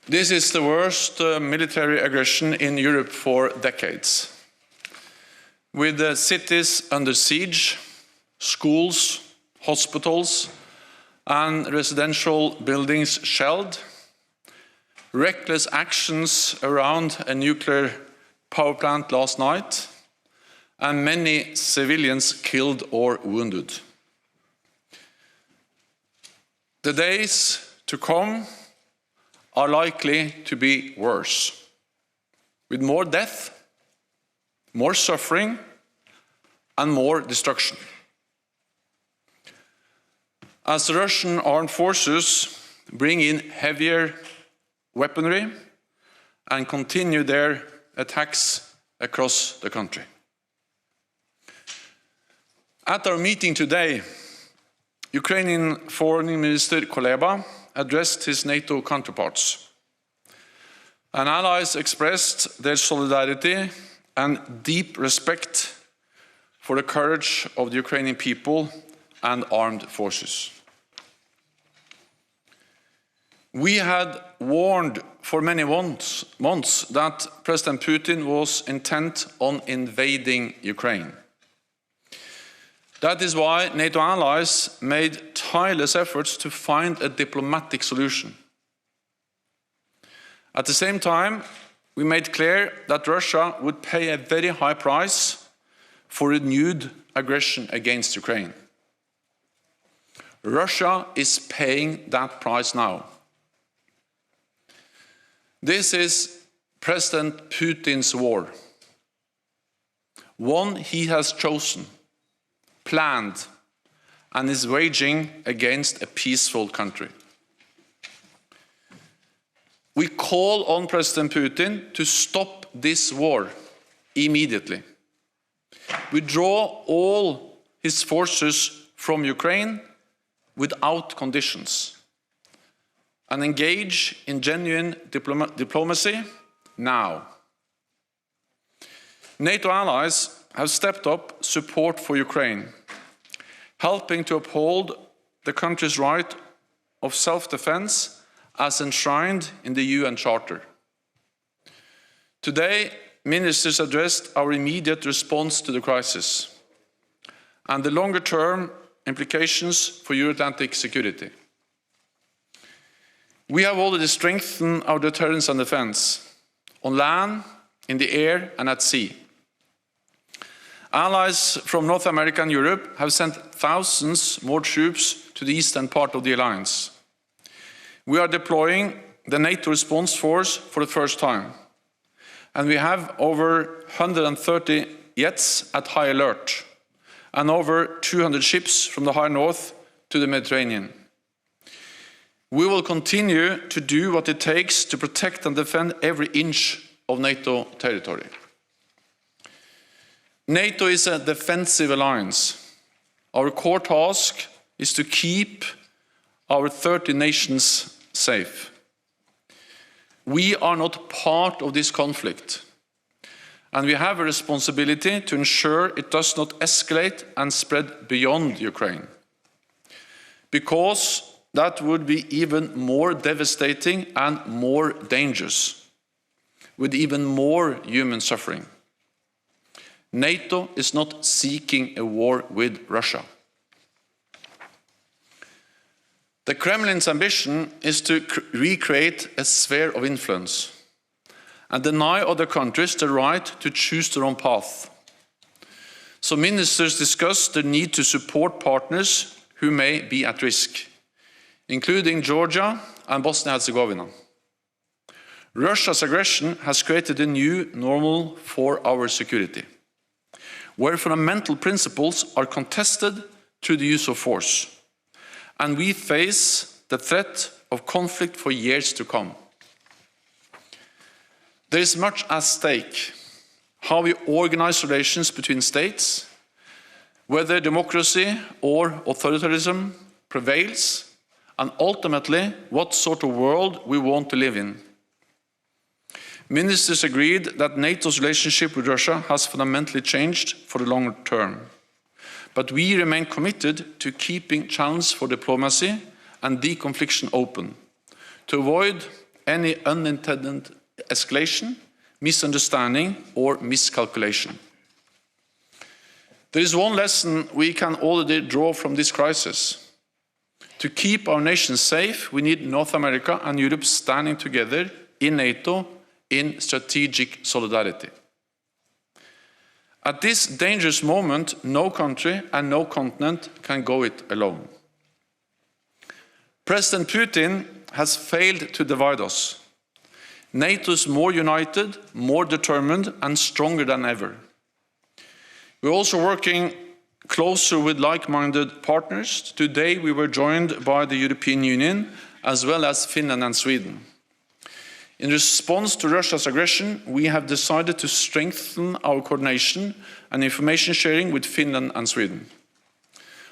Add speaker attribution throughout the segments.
Speaker 1: This is the worst military aggression in Europe for decades. With the cities under siege, schools, hospitals, and residential buildings shelled, reckless actions around a nuclear power plant last night, and many civilians killed or wounded. The days to come are likely to be worse, with more death, more suffering, and more destruction. As the Russian armed forces bring in heavier weaponry and continue their attacks across the country. At our meeting today, Ukrainian Foreign Minister Kuleba addressed his NATO counterparts, and allies expressed their solidarity and deep respect for the courage of the Ukrainian people and armed forces. We had warned for many months that President Putin was intent on invading Ukraine. That is why NATO allies made tireless efforts to find a diplomatic solution. At the same time, we made clear that Russia would pay a very high price for renewed aggression against Ukraine. Russia is paying that price now. This is President Putin's war, one he has chosen, planned, and is waging against a peaceful country. We call on President Putin to stop this war immediately, withdraw all his forces from Ukraine without conditions, and engage in genuine diplomacy now. NATO allies have stepped up support for Ukraine, helping to uphold the country's right of self-defense as enshrined in the UN Charter. Today, ministers addressed our immediate response to the crisis and the longer-term implications for Euro-Atlantic security. We have already strengthened our deterrence and defense, on land, in the air, and at sea. Allies from North America and Europe have sent thousands more troops to the eastern part of the alliance. We are deploying the NATO response force for the first time, and we have over 130 jets at high alert, and over 200 ships from the high north to the Mediterranean. We will continue to do what it takes to protect and defend every inch of NATO territory. NATO is a defensive alliance. Our core task is to keep our 30 nations safe. We are not part of this conflict, and we have a responsibility to ensure it does not escalate and spread beyond Ukraine, because that would be even more devastating and more dangerous, with even more human suffering. NATO is not seeking a war with Russia. The Kremlin's ambition is to recreate a sphere of influence and deny other countries the right to choose their own path. So ministers discussed the need to support partners who may be at risk, including Georgia and Bosnia-Herzegovina. Russia's aggression has created a new normal for our security, where fundamental principles are contested through the use of force, and we face the threat of conflict for years to come. There is much at stake: how we organize relations between states, whether democracy or authoritarianism prevails, and ultimately what sort of world we want to live in. Ministers agreed that NATO's relationship with Russia has fundamentally changed for the longer term, but we remain committed to keeping channels for diplomacy and deconfliction open, to avoid any unintended escalation, misunderstanding, or miscalculation. There is one lesson we can already draw from this crisis. To keep our nation safe, we need North America and Europe standing together in NATO in strategic solidarity. At this dangerous moment, no country and no continent can go it alone. President Putin has failed to divide us. NATO is more united, more determined, and stronger than ever. We're also working closer with like-minded partners. Today we were joined by the European Union, as well as Finland and Sweden. In response to Russia's aggression, we have decided to strengthen our coordination and information sharing with Finland and Sweden.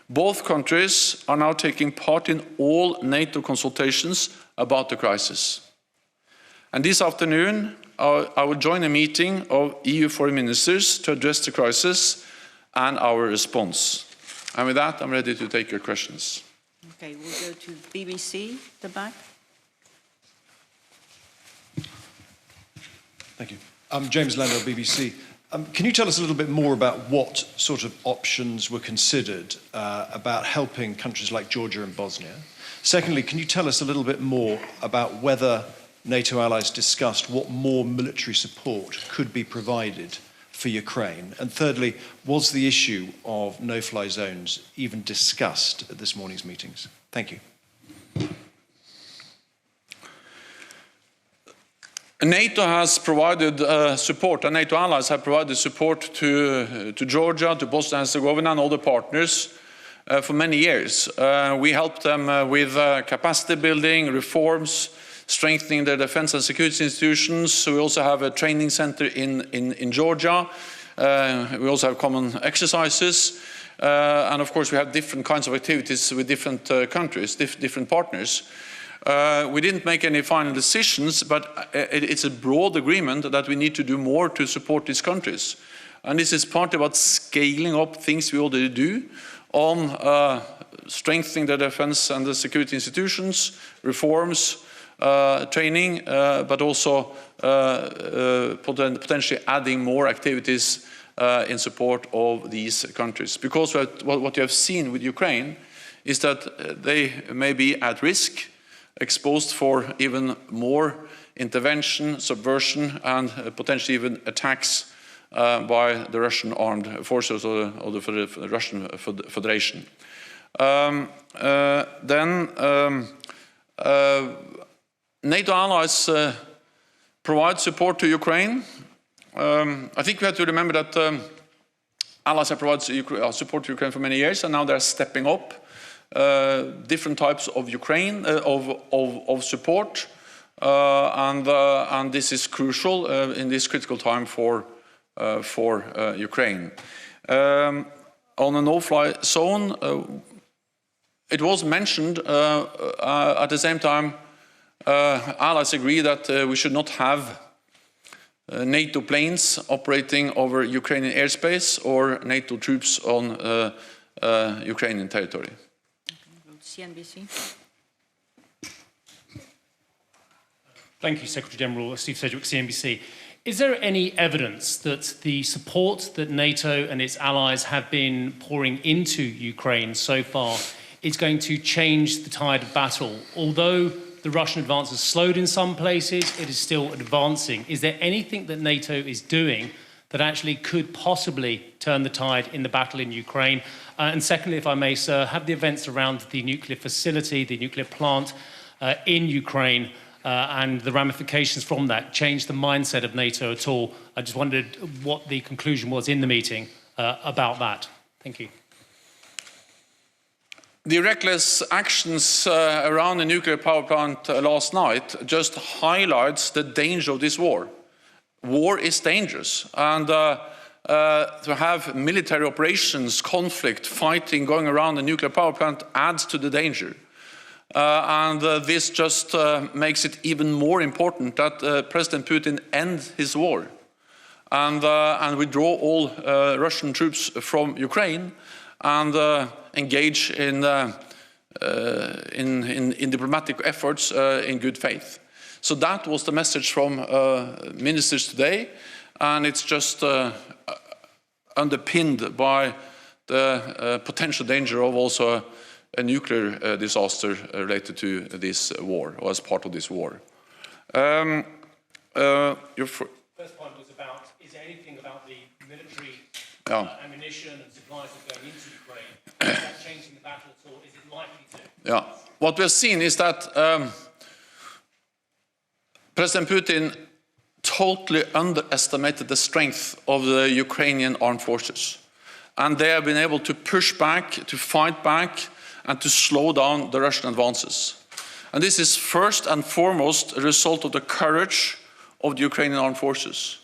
Speaker 1: Both countries are now taking part in all NATO consultations about the crisis. And this afternoon, I will join a meeting of EU foreign ministers to address the crisis and our response. And with that, I'm ready to take your questions.
Speaker 2: Okay, we'll go to BBC, the back.
Speaker 3: Thank you. I'm James Landell, BBC. Can you tell us a little bit more about what sort of options were considered about helping countries like Georgia and Bosnia? Secondly, can you tell us a little bit more about whether NATO allies discussed what more military support could be provided for Ukraine? And thirdly, was the issue of no-fly zones even discussed at this morning's meetings? Thank you.
Speaker 1: NATO has provided support, and NATO allies have provided support to Georgia, to Bosnia and Herzegovina and other partners for many years. We helped them with capacity building, reforms, strengthening their defense and security institutions. We also have a training center in Georgia. We also have common exercises. And of course, we have different kinds of activities with different countries, different partners. We didn't make any final decisions, but it's a broad agreement that we need to do more to support these countries. And this is part about scaling up things we already do on strengthening the defense and the security institutions, reforms, training, but also potentially adding more activities in support of these countries. Because what you have seen with Ukraine is that they may be at risk, exposed for even more intervention, subversion, and potentially even attacks by the Russian armed forces or the Russian Federation. NATO allies provide support to Ukraine. I think we have to remember that allies have provided support to Ukraine for many years, and now they're stepping up different types of Ukraine of support, and this is crucial in this critical time for Ukraine. On a no-fly zone, it was mentioned at the same time. Allies agree that we should not have NATO planes operating over Ukrainian airspace or NATO troops on Ukrainian territory.
Speaker 2: CNBC.
Speaker 4: Thank you, Secretary General Steve Sedgwick, CNBC. Is there any evidence that the support that NATO and its allies have been pouring into Ukraine so far is going to change the tide of battle? Although the Russian advance has slowed in some places, it is still advancing. Is there anything that NATO is doing that actually could possibly turn the tide in the battle in Ukraine? And secondly, if I may, sir, have the events around the nuclear facility, the nuclear plant in Ukraine and the ramifications from that changed the mindset of NATO at all? I just wondered what the conclusion was in the meeting about that. Thank you.
Speaker 1: The reckless actions around the nuclear power plant last night just highlights the danger of this war. War is dangerous, and to have military operations, conflict, fighting going around the nuclear power plant adds to the danger. This just makes it even more important that President Putin end his war and withdraw all Russian troops from Ukraine and engage in diplomatic efforts in good faith. So that was the message from ministers today, and it's just underpinned by the potential danger of also a nuclear disaster related to this war, or as part of this war.
Speaker 4: Your first point was about, is there anything about the military ammunition and supplies that are going into Ukraine? Is that changing the battle at all? Is it likely to?
Speaker 1: Yeah. What we have seen is that President Putin totally underestimated the strength of the Ukrainian armed forces. And they have been able to push back, to fight back, and to slow down the Russian advances. And this is first and foremost a result of the courage of the Ukrainian armed forces,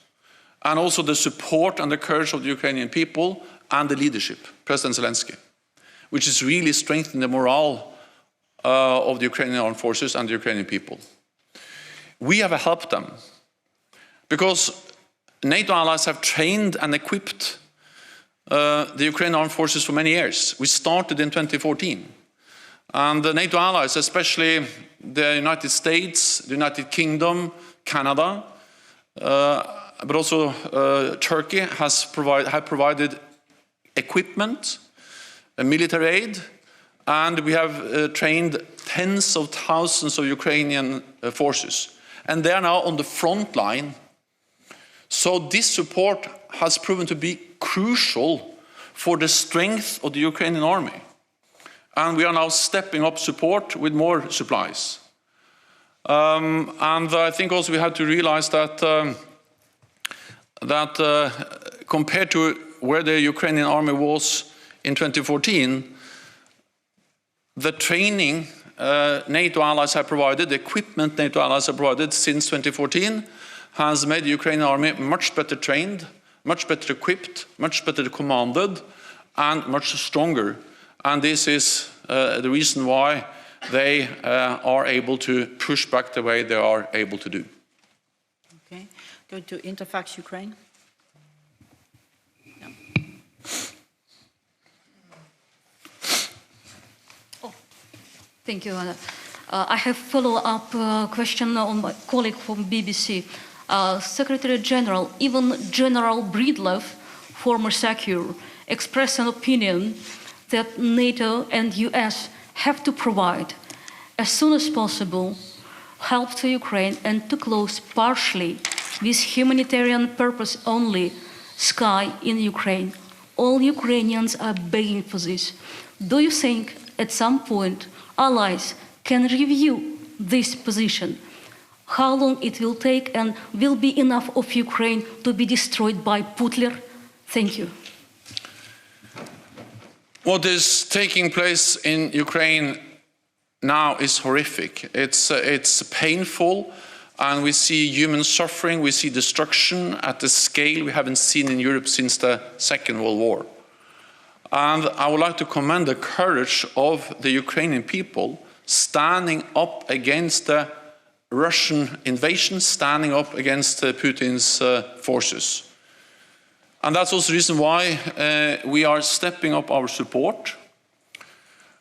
Speaker 1: and also the support and the courage of the Ukrainian people and the leadership, President Zelensky, which is really strengthening the morale of the Ukrainian armed forces and the Ukrainian people. We have helped them because NATO allies have trained and equipped the Ukrainian armed forces for many years. We started in 2014. And the NATO allies, especially the United States, the United Kingdom, Canada, but also Turkey have provided equipment, military aid, and we have trained tens of thousands of Ukrainian forces. And they are now on the front line. So this support has proven to be crucial for the strength of the Ukrainian army. And we are now stepping up support with more supplies. And I think also we have to realize that, compared to where the Ukrainian army was in 2014, the training NATO allies have provided, the equipment NATO allies have provided since 2014 has made the Ukrainian army much better trained, much better equipped, much better commanded, and much stronger. And this is the reason why they are able to push back the way they are able to do.
Speaker 2: Okay, going to Interfax Ukraine. No.
Speaker 5: Oh, thank you, Anna. I have follow-up question on my colleague from BBC. Secretary General, even General Breedlove, former SACEUR, expressed an opinion that NATO and US have to provide, as soon as possible, help to Ukraine and to close partially, with humanitarian purpose only, sky in Ukraine. All Ukrainians are begging for this. Do you think at some point allies can review this position? How long it will take, and will be enough of Ukraine to be destroyed by Putler? Thank you.
Speaker 1: What is taking place in Ukraine now is horrific. It's painful, and we see human suffering, we see destruction at a scale we haven't seen in Europe since the Second World War. And I would like to commend the courage of the Ukrainian people standing up against the Russian invasion, standing up against Putin's forces. And that's also the reason why we are stepping up our support,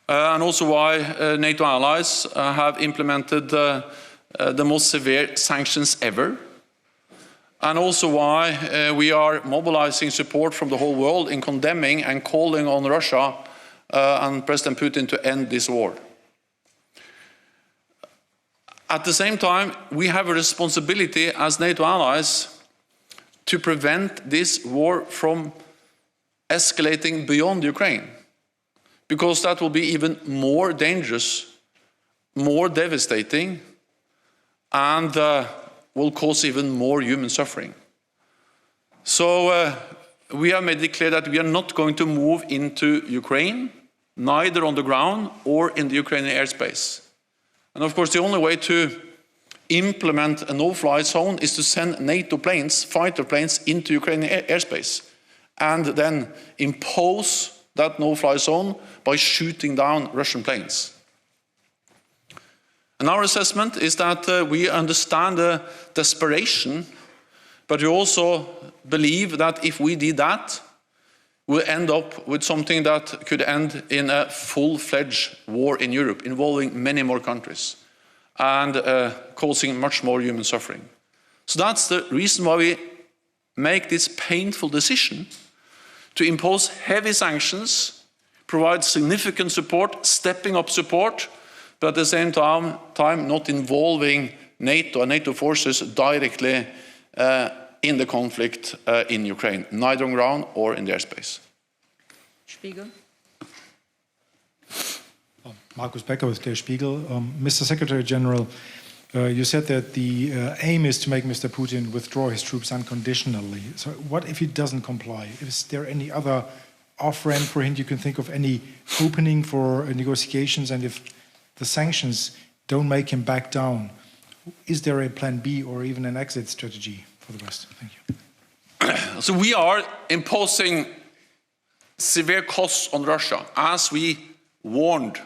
Speaker 1: and also why NATO allies have implemented the most severe sanctions ever, and also why we are mobilizing support from the whole world in condemning and calling on Russia and President Putin to end this war. At the same time, we have a responsibility as NATO allies to prevent this war from escalating beyond Ukraine, because that will be even more dangerous, more devastating, and will cause even more human suffering. So we have made it clear that we are not going to move into Ukraine, neither on the ground or in the Ukrainian airspace. And of course, the only way to implement a no-fly zone is to send NATO planes, fighter planes, into Ukrainian airspace, and then impose that no-fly zone by shooting down Russian planes. And our assessment is that we understand the desperation, but we also believe that if we did that, we'll end up with something that could end in a full-fledged war in Europe, involving many more countries. and causing much more human suffering. So that's the reason why we make this painful decision to impose heavy sanctions, provide significant support, stepping up support, but at the same time not involving NATO and NATO forces directly in the conflict in Ukraine, neither on ground or in the airspace.
Speaker 2: Spiegel.
Speaker 6: Markus Becker with Der Spiegel. Mr. Secretary General, you said that the aim is to make Mr. Putin withdraw his troops unconditionally. So what if he doesn't comply? Is there any other off-ramp for him? You can think of any opening for negotiations? And if the sanctions don't make him back down, is there a plan B or even an exit strategy for the West? Thank you.
Speaker 1: So we are imposing severe costs on Russia, as we warned.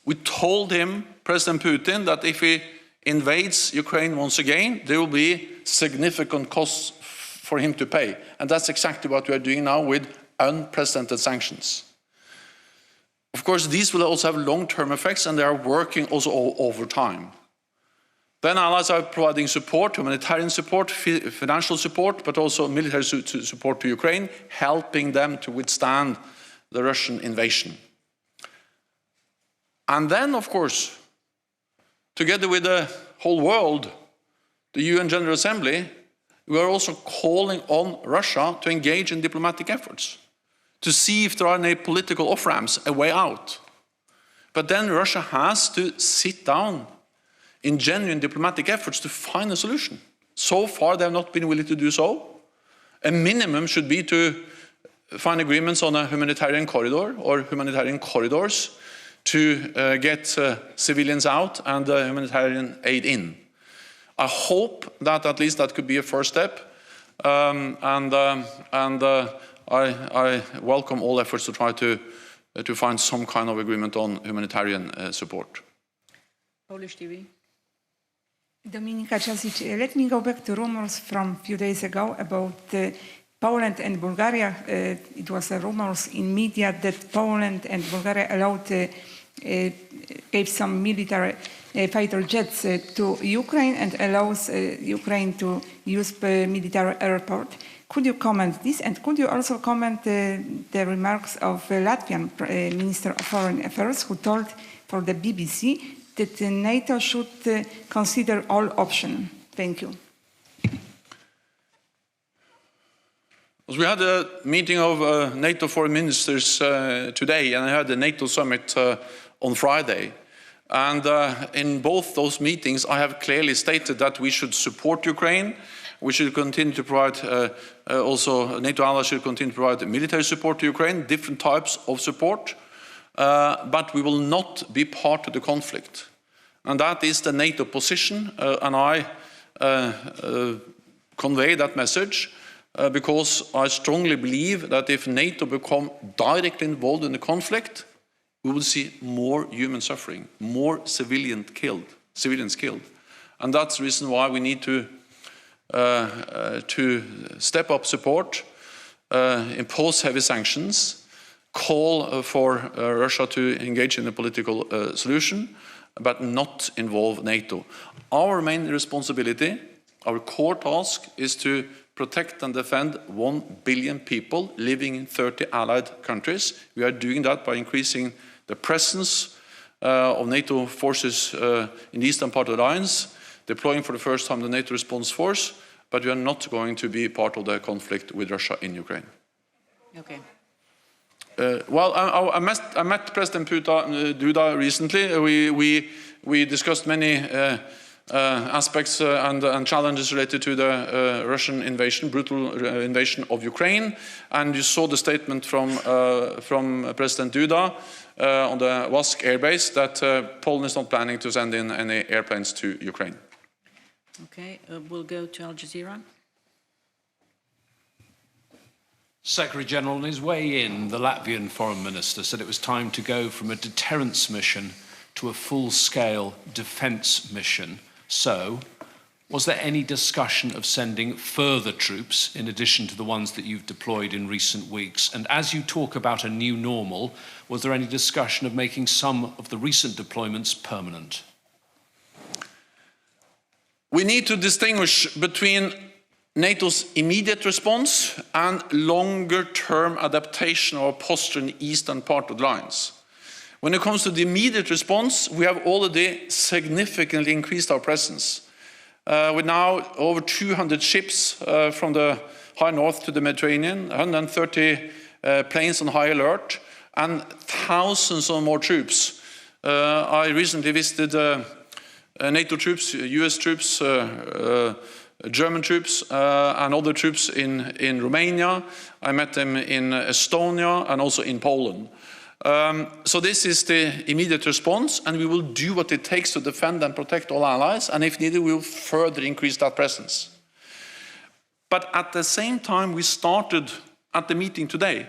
Speaker 1: We told him, President Putin, that if he invades Ukraine once again, there will be significant costs for him to pay. And that's exactly what we are doing now with unprecedented sanctions. Of course, these will also have long-term effects, and they are working also over time. Then allies are providing support, humanitarian support, financial support, but also military support to Ukraine, helping them to withstand the Russian invasion. And then, of course, together with the whole world, the UN General Assembly, we are also calling on Russia to engage in diplomatic efforts, to see if there are any political off-ramps, a way out. But then Russia has to sit down in genuine diplomatic efforts to find a solution. So far, they have not been willing to do so. A minimum should be to find agreements on a humanitarian corridor or humanitarian corridors to get civilians out and humanitarian aid in. I hope that at least that could be a first step, and I welcome all efforts to try to find some kind of agreement on humanitarian support.
Speaker 2: Polish TV.
Speaker 7: Dominika Czasic, let me go back to rumors from a few days ago about Poland and Bulgaria. It was rumors in media that Poland and Bulgaria gave some military fighter jets to Ukraine and allows Ukraine to use the military airport. Could you comment this, and could you also comment the remarks of Latvian Minister of Foreign Affairs, who told for the BBC that NATO should consider all options? Thank you.
Speaker 1: We had a meeting of NATO foreign ministers today, and I had the NATO summit on Friday. And in both those meetings, I have clearly stated that we should support Ukraine. We should continue to provide, also NATO allies should continue to provide military support to Ukraine, different types of support, but we will not be part of the conflict. And that is the NATO position, and I convey that message because I strongly believe that if NATO become directly involved in the conflict, we will see more human suffering, more civilians killed. And that's the reason why we need to step up support, impose heavy sanctions, call for Russia to engage in a political solution, but not involve NATO. Our main responsibility, our core task, is to protect and defend 1 billion people living in 30 allied countries. We are doing that by increasing the presence of NATO forces in the eastern part of the alliance, deploying for the first time the NATO response force, but we are not going to be part of the conflict with Russia in Ukraine.
Speaker 2: Okay.
Speaker 1: Well, I met President Duda recently. We discussed many aspects and challenges related to the Russian invasion, brutal invasion of Ukraine. And you saw the statement from President Duda on the Wask airbase that Poland is not planning to send in any airplanes to Ukraine.
Speaker 2: Okay, we'll go to Al Jazeera.
Speaker 8: Secretary General, on his way in, the Latvian Foreign Minister said it was time to go from a deterrence mission to a full-scale defence mission. So, was there any discussion of sending further troops in addition to the ones that you've deployed in recent weeks? And as you talk about a new normal, was there any discussion of making some of the recent deployments permanent?
Speaker 1: We need to distinguish between NATO's immediate response and longer-term adaptation of our posture in the eastern part of the alliance. When it comes to the immediate response, we have already significantly increased our presence. With now over 200 ships from the high north to the Mediterranean, 130 planes on high alert, and thousands of more troops. I recently visited NATO troops, US troops, German troops, and other troops in Romania. I met them in Estonia and also in Poland. So this is the immediate response, and we will do what it takes to defend and protect all allies, and if needed, we will further increase that presence. But at the same time, we started at the meeting today,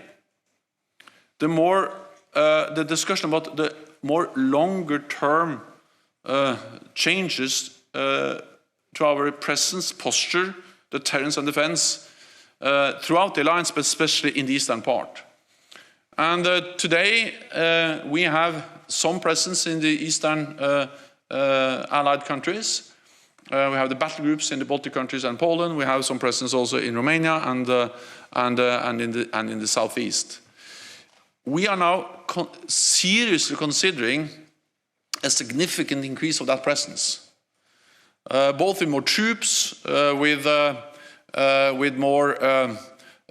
Speaker 1: the discussion about the more longer-term changes to our presence, posture, deterrence and defense throughout the alliance, but especially in the eastern part. And today we have some presence in the eastern allied countries. We have the battle groups in the Baltic countries and Poland. We have some presence also in Romania and in the southeast. We are now seriously considering a significant increase of that presence, both with more troops, with more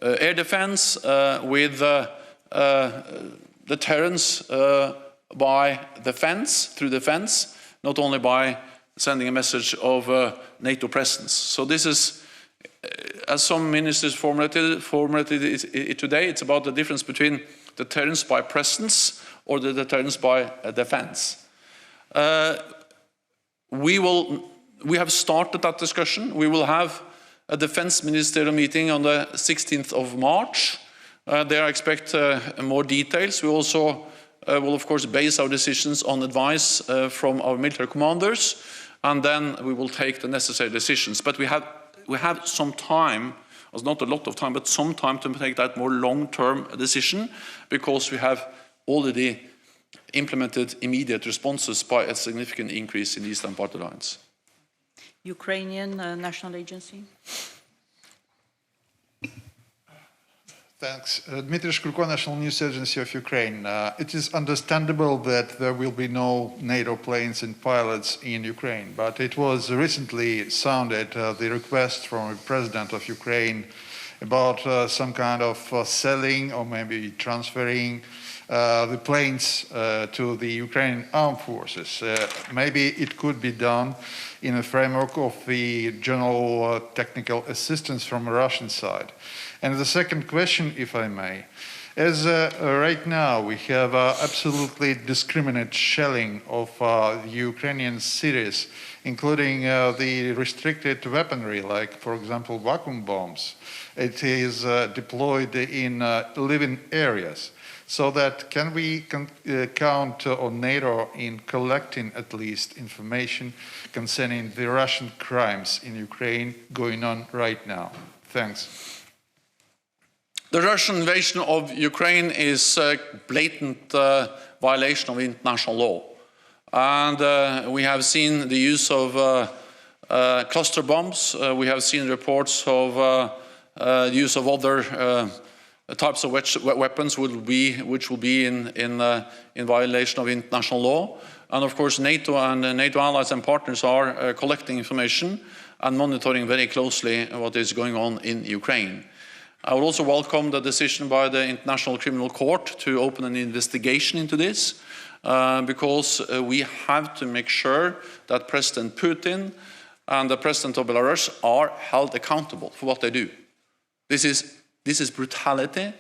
Speaker 1: air defense, with deterrence by defense, through defense, not only by sending a message of NATO presence. So this is, as some ministers formulated it today, it's about the difference between deterrence by presence or the deterrence by defense. We have started that discussion. We will have a defense ministerial meeting on the 16th of March. There I expect more details. We also will of course base our decisions on advice from our military commanders, and then we will take the necessary decisions. But we have some time, it's not a lot of time, but some time to take that more long-term decision, because we have already implemented immediate responses by a significant increase in the eastern part of the alliance.
Speaker 2: Ukrainian National Agency.
Speaker 9: Thanks. Dmitry Shkurko, National News Agency of Ukraine. It is understandable that there will be no NATO planes and pilots in Ukraine, but it was recently sounded the request from the President of Ukraine about some kind of selling or maybe transferring the planes to the Ukrainian armed forces. Maybe it could be done in the framework of the general technical assistance from the Russian side. And the second question, if I may, as right now we have absolutely discriminate shelling of Ukrainian cities, including the restricted weaponry, like, for example, vacuum bombs. It is deployed in living areas. So that can we count on NATO in collecting at least information concerning the Russian crimes in Ukraine going on right now? Thanks.
Speaker 1: The Russian invasion of Ukraine is a blatant violation of international law. And we have seen the use of cluster bombs. We have seen reports of the use of other types of weapons which will be in violation of international law. And of course NATO and NATO allies and partners are collecting information and monitoring very closely what is going on in Ukraine. I would also welcome the decision by the International Criminal Court to open an investigation into this, because we have to make sure that President Putin and the President of Belarus are held accountable for what they do. This is brutality,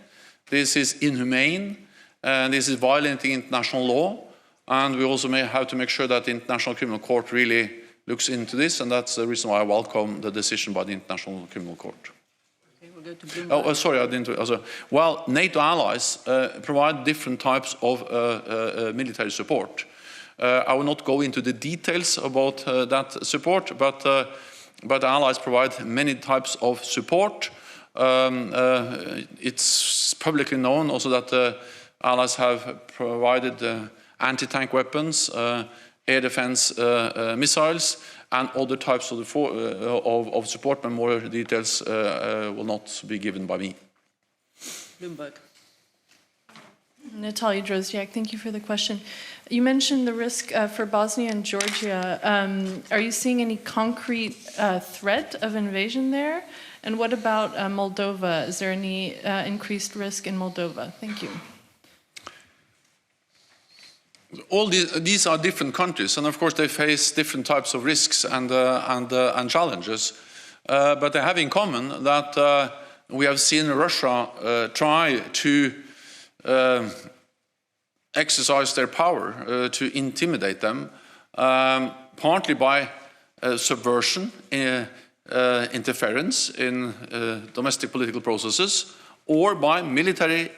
Speaker 1: this is inhumane, and this is violating international law, and we also may have to make sure that the International Criminal Court really looks into this, and that's the reason why I welcome the decision by the International Criminal Court. Oh, sorry, I didn't. Well, NATO allies provide different types of military support. I will not go into the details about that support, but allies provide many types of support. It's publicly known also that allies have provided anti-tank weapons, air defense missiles, and other types of support, but more details will not be given by me.
Speaker 2: Bloomberg.
Speaker 10: Natalia Drozdiak, thank you for the question. You mentioned the risk for Bosnia and Georgia. Are you seeing any concrete threat of invasion there? And what about Moldova? Is there any increased risk in Moldova? Thank you.
Speaker 1: All these are different countries, and of course they face different types of risks and challenges. But they have in common that we have seen Russia try to exercise their power to intimidate them, partly by subversion, interference in domestic political processes, or by military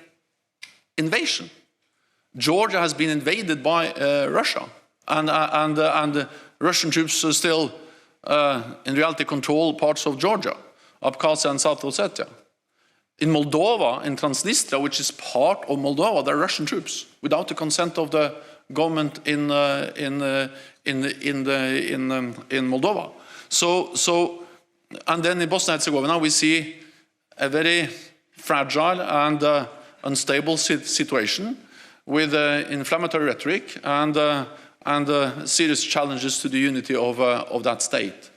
Speaker 1: invasion. Georgia has been invaded by Russia, and Russian troops still, in reality, control parts of Georgia, Abkhazia and South Ossetia. In Moldova, in Transnistria, which is part of Moldova, there are Russian troops without the consent of the government in Moldova. And then in Bosnia and Herzegovina, we see a very fragile and unstable situation with inflammatory rhetoric and serious challenges to the unity of that state.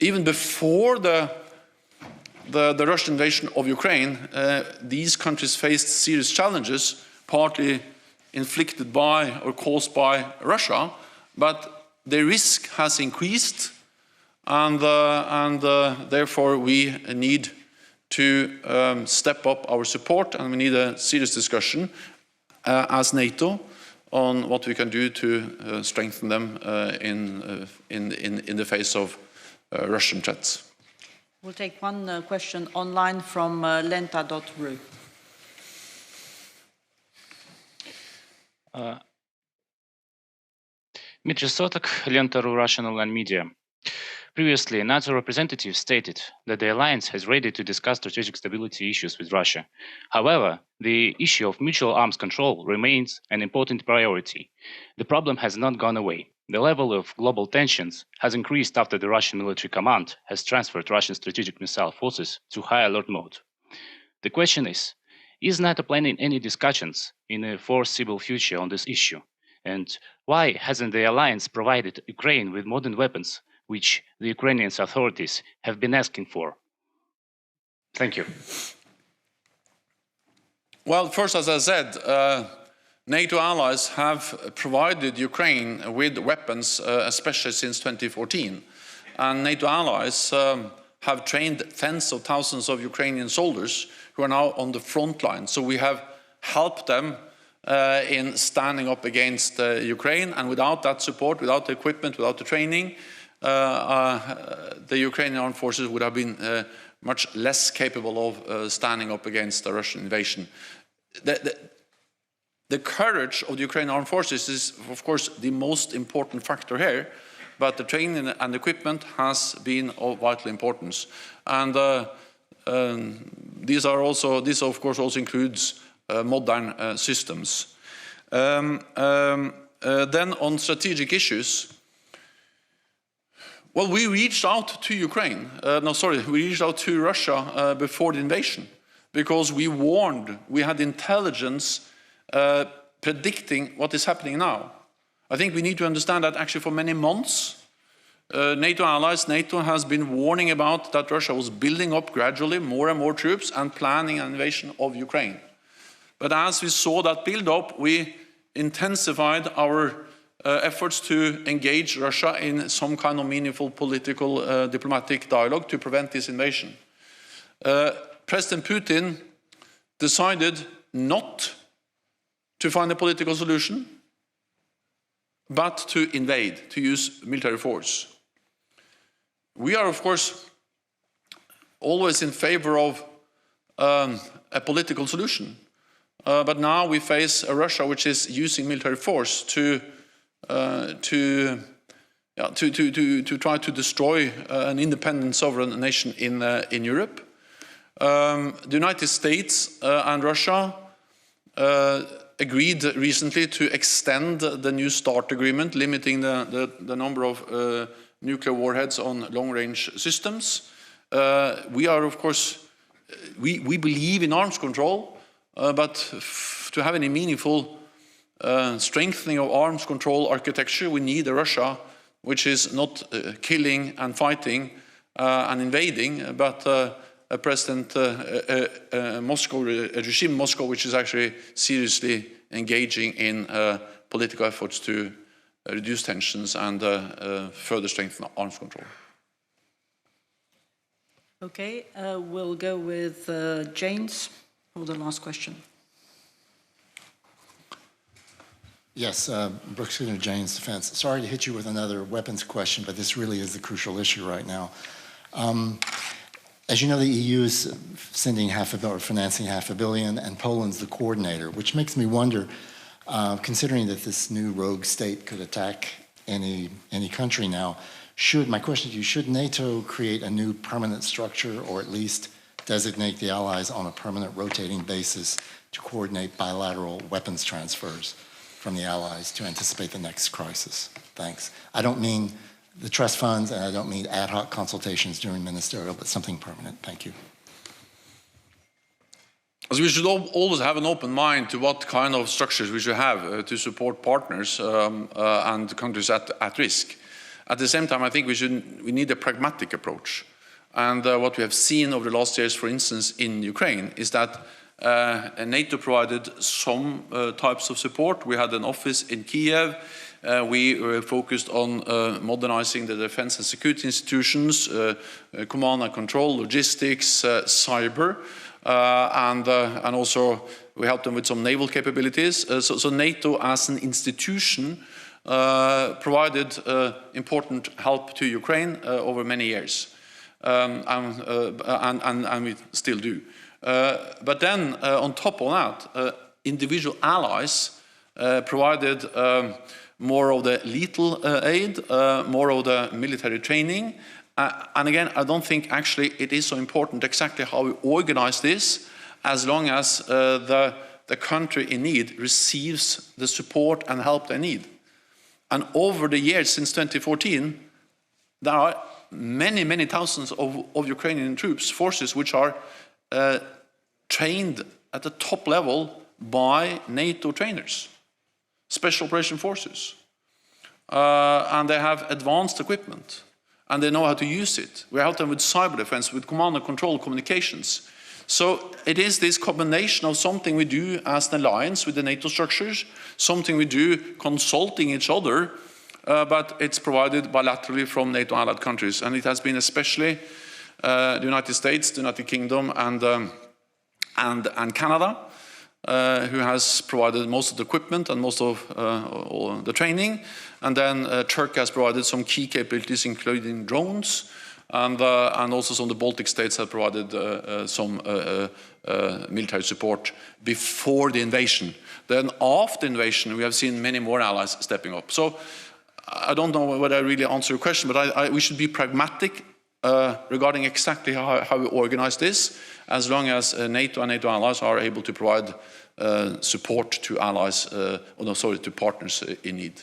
Speaker 1: Even before the Russian invasion of Ukraine, these countries faced serious challenges, partly inflicted by or caused by Russia, but the risk has increased, and therefore we need to step up our support, and we need a serious discussion as NATO on what we can do to strengthen them in the face of Russian threats.
Speaker 2: We'll take one question online from lenta.ru.
Speaker 11: Dmitry Sotok, Lenta.ru, Russian online media. Previously, NATO representatives stated that the alliance is ready to discuss strategic stability issues with Russia. However, the issue of mutual arms control remains an important priority. The problem has not gone away. The level of global tensions has increased after the Russian military command has transferred Russian strategic missile forces to high alert mode. The question is NATO planning any discussions in the foreseeable future on this issue? And why hasn't the alliance provided Ukraine with modern weapons, which the Ukrainian authorities have been asking for? Thank you.
Speaker 1: Well, first, as I said, NATO allies have provided Ukraine with weapons, especially since 2014. And NATO allies have trained tens of thousands of Ukrainian soldiers who are now on the front line. So we have helped them in standing up against Ukraine. And without that support, without the equipment, without the training, the Ukrainian armed forces would have been much less capable of standing up against the Russian invasion. The courage of the Ukrainian armed forces is, of course, the most important factor here, but the training and equipment has been of vital importance. And this, of course, also includes modern systems. Then on strategic issues, well, we reached out to Ukraine. We reached out to Russia before the invasion, because we warned, we had intelligence predicting what is happening now. I think we need to understand that actually for many months, NATO allies, NATO has been warning about that Russia was building up gradually more and more troops and planning an invasion of Ukraine. But as we saw that build up, we intensified our efforts to engage Russia in some kind of meaningful political diplomatic dialogue to prevent this invasion. President Putin decided not to find a political solution, but to invade, to use military force. We are, of course, always in favor of a political solution, but now we face a Russia which is using military force to try to destroy an independent sovereign nation in Europe. The United States and Russia agreed recently to extend the New START agreement, limiting the number of nuclear warheads on long-range systems. We are, of course, we believe in arms control, but to have any meaningful strengthening of arms control architecture, we need a Russia which is not killing and fighting and invading, but a President Moscow, a regime in Moscow, which is actually seriously engaging in political efforts to reduce tensions and further strengthen arms control.
Speaker 2: Okay, we'll go with James for the last question.
Speaker 12: Yes, Brooks James Defense. Sorry to hit you with another weapons question, but this really is the crucial issue right now. As you know, the EU is sending financing $500 million, and Poland's the coordinator, which makes me wonder, considering that this new rogue state could attack any country now, my question to you, should NATO create a new permanent structure, or at least designate the allies on a permanent rotating basis to coordinate bilateral weapons transfers from the allies to anticipate the next crisis? Thanks. I don't mean the trust funds, and I don't mean ad hoc consultations during ministerial, but something permanent. Thank you.
Speaker 1: So we should always have an open mind to what kind of structures we should have to support partners and countries at risk. At the same time, I think we need a pragmatic approach. And what we have seen over the last years, for instance, in Ukraine, is that NATO provided some types of support. We had an office in Kyiv. We were focused on modernizing the defense and security institutions, command and control, logistics, cyber, and also we helped them with some naval capabilities. So NATO as an institution provided important help to Ukraine over many years, and we still do. But then, on top of that, individual allies provided more of the lethal aid, more of the military training. And again, I don't think actually it is so important exactly how we organize this, as long as the country in need receives the support and help they need. And over the years since 2014, there are many, many thousands of Ukrainian troops, forces, which are trained at the top level by NATO trainers, special operation forces. And they have advanced equipment, and they know how to use it. We help them with cyber defense, with command and control communications. So it is this combination of something we do as an alliance with the NATO structures, something we do consulting each other, but it's provided bilaterally from NATO allied countries. And it has been especially the United States, the United Kingdom, and Canada, who has provided most of the equipment and most of all the training. And then Turkey has provided some key capabilities, including drones. And also some of the Baltic states have provided some military support before the invasion. Then after the invasion, we have seen many more allies stepping up. So I don't know whether I really answer your question, but we should be pragmatic regarding exactly how we organize this, as long as NATO and NATO allies are able to provide support to allies, to partners in need.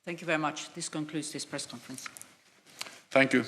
Speaker 2: Thank you very much. This concludes this press conference.
Speaker 1: Thank you.